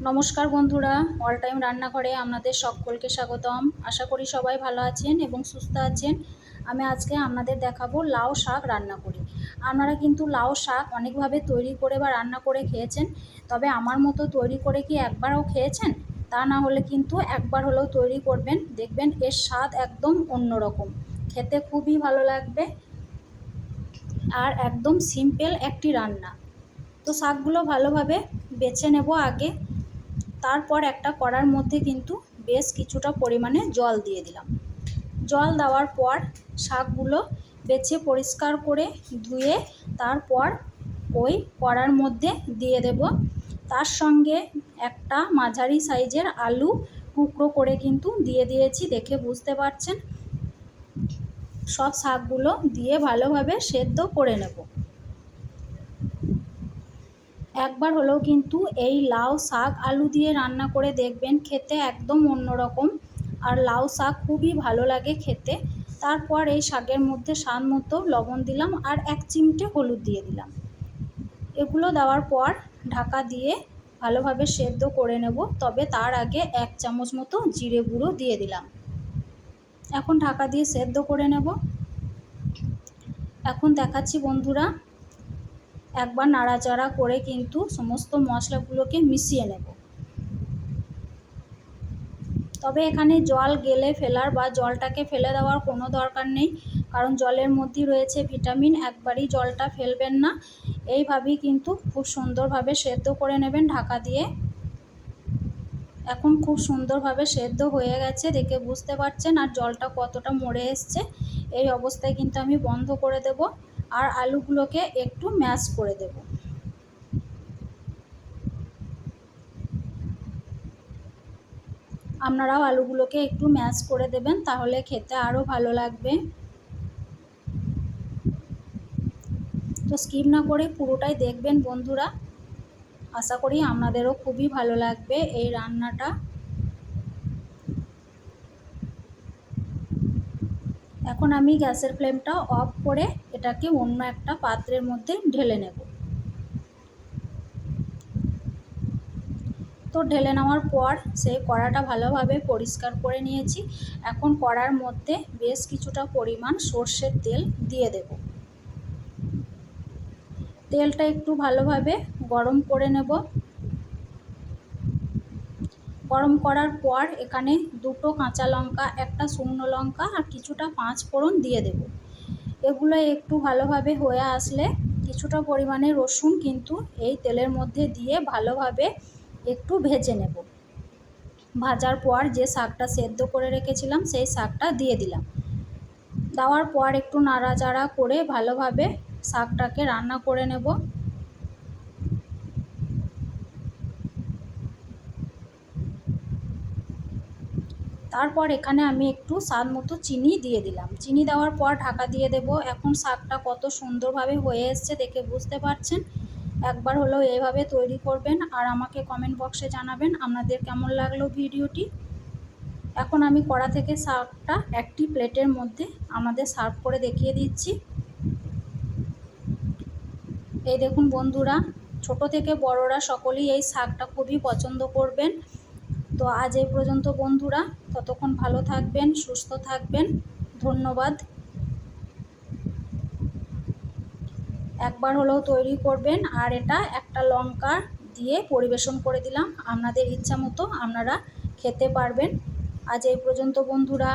নমস্কার বন্ধুরা, all time রান্নাঘরে আপনাদের সকলকে স্বাগতম। আশা করি সবাই ভালো আছেন এবং সুস্থ আছেন। আমি আজকে আপনাদের দেখাবো লাউ শাক রান্না করি। আপনারা কিন্তু লাউ শাক অনেকভাবে তৈরি করে বা রান্না করে খেয়েছেন, তবে আমার মতো তৈরি করে কি একবারও খেয়েছেন? তা না হলে কিন্তু একবার হলেও তৈরি করবেন, দেখবেন এর স্বাদ একদম অন্যরকম, খেতে খুবই ভালো লাগবে আর একদম সিম্পল একটি রান্না। তো শাকগুলো ভালোভাবে বেছে নেব আগে। তারপর একটা কড়ার মধ্যে কিন্তু বেশ কিছুটা পরিমাণে জল দিয়ে দিলাম। জল দেওয়ার পর শাকগুলো বেছে পরিষ্কার করে ধুয়ে তারপর ওই কড়ার মধ্যে দিয়ে দেব। তার সঙ্গে একটা মাঝারি সাইজের আলু টুকরো করে কিন্তু দিয়ে দিয়েছি, দেখে বুঝতে পারছেন। সব শাকগুলো দিয়ে ভালোভাবে সেদ্ধ করে নেব। একবার হলেও কিন্তু এই লাউ শাক আলু দিয়ে রান্না করে দেখবেন, খেতে একদম অন্যরকম। আর লাউ শাক খুবই ভালো লাগে খেতে। তারপর এই শাকের মধ্যে স্বাদ মতো লবণ দিলাম আর 1 চিমটে হলুদ দিয়ে দিলাম। এগুলো দেওয়ার পর ঢাকা দিয়ে ভালোভাবে সেদ্ধ করে নেব। তবে তার আগে 1 চামচ মতো জিরে গুঁড়ো দিয়ে দিলাম। এখন ঢাকা দিয়ে সেদ্ধ করে নেব। এখন দেখাচ্ছি বন্ধুরা, একবার নাড়াচাড়া করে কিন্তু সমস্ত মশলাগুলোকে মিশিয়ে নেব। তবে এখানে জল গেলে ফেলার বা জলটাকে ফেলে দেওয়ার কোনো দরকার নেই, কারণ জলের মধ্যেই রয়েছে ভিটামিন। একবারই জলটা ফেলবেন না, এইভাবেই কিন্তু খুব সুন্দরভাবে সেদ্ধ করে নেবেন ঢাকা দিয়ে। এখন খুব সুন্দরভাবে সেদ্ধ হয়ে গেছে, দেখে বুঝতে পারছেন। আর জলটা কতটা মরে এসছে। এই অবস্থায় কিন্তু আমি বন্ধ করে দেব আর আলুগুলোকে একটু ম্যাশ করে দেব। আপনারাও আলুগুলোকে একটু ম্যাশ করে দেবেন, তাহলে খেতে আরও ভালো লাগবে। তো স্কিপ না করে পুরোটাই দেখবেন বন্ধুরা, আশা করি আপনাদেরও খুবই ভালো লাগবে এই রান্নাটা। এখন আমি গ্যাসের ফ্লেমটা অফ করে এটাকে অন্য একটা পাত্রের মধ্যে ঢেলে নেব। তো ঢেলে নেওয়ার পর সেই কড়াটা ভালোভাবে পরিষ্কার করে নিয়েছি। এখন কড়ার মধ্যে বেশ কিছুটা পরিমাণ সর্ষের তেল দিয়ে দেব। তেলটা একটু ভালোভাবে গরম করে নেব। গরম করার পর এখানে 2টো কাঁচা লঙ্কা, একটা শুকনো লঙ্কা আর কিছুটা 5 ফোড়ন দিয়ে দেব। এগুলো একটু ভালোভাবে হয়ে আসলে কিছুটা পরিমাণে রসুন কিন্তু এই তেলের মধ্যে দিয়ে ভালোভাবে একটু ভেজে নেব। ভাজার পর যে শাকটা সেদ্ধ করে রেখেছিলাম সেই শাকটা দিয়ে দিলাম। দেওয়ার পর একটু নাড়াচাড়া করে ভালোভাবে শাকটাকে রান্না করে নেব। তারপর এখানে আমি একটু স্বাদ মতো চিনি দিয়ে দিলাম। চিনি দেওয়ার পর ঢাকা দিয়ে দেব। এখন শাকটা কত সুন্দরভাবে হয়ে এসছে, দেখে বুঝতে পারছেন। একবার হলেও এইভাবে তৈরি করবেন আর আমাকে কমেন্ট বক্সে জানাবেন আপনাদের কেমন লাগলো ভিডিওটি। এখন আমি কড়া থেকে শাকটা একটি প্লেটের মধ্যে আমাদের সার্ভ করে দেখিয়ে দিচ্ছি। এই দেখুন বন্ধুরা, ছোট থেকে বড়রা সকলেই এই শাকটা খুবই পছন্দ করবেন। তো আজ এই পর্যন্ত বন্ধুরা, ততক্ষণ ভালো থাকবেন, সুস্থ থাকবেন। ধন্যবাদ। একবার হলেও তৈরি করবেন। আর এটা একটা লঙ্কা দিয়ে পরিবেশন করে দিলাম, আপনাদের ইচ্ছা মতো আপনারা খেতে পারবেন। আজ এই পর্যন্ত বন্ধুরা।